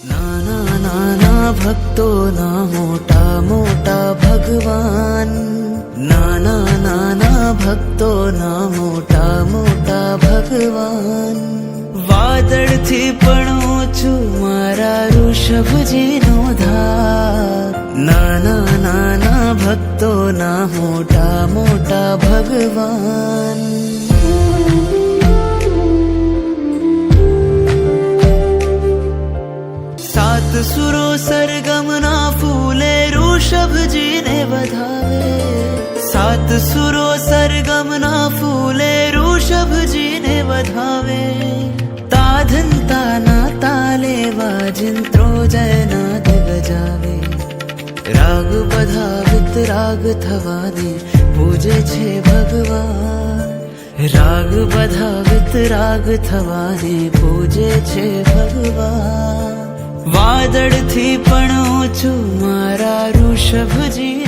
નાના નાના ભક્તોના મોટા મોટા ભગવાન, નાના નાના ભક્તોના મોટા મોટા ભગવાન. વાદળથી પણ ઓછું મારા ઋષભજીનો ધાર, નાના નાના ભક્તોના મોટા મોટા ભગવાન. સાત સુરો સરગમના ફૂલે ઋષભજીને વધાવે, સાત સુરો સરગમના ફૂલે ઋષભજીને વધાવે. તાધનતાના તાલે વાજિંત્રો જયનાદ ગજાવે, રાગ બધા વિતરાગ થવાને પૂજે છે ભગવાન, રાગ બધા વિતરાગ થવાને પૂજે છે ભગવાન. વાદળથી પણ ઓછું મારા ઋષભજી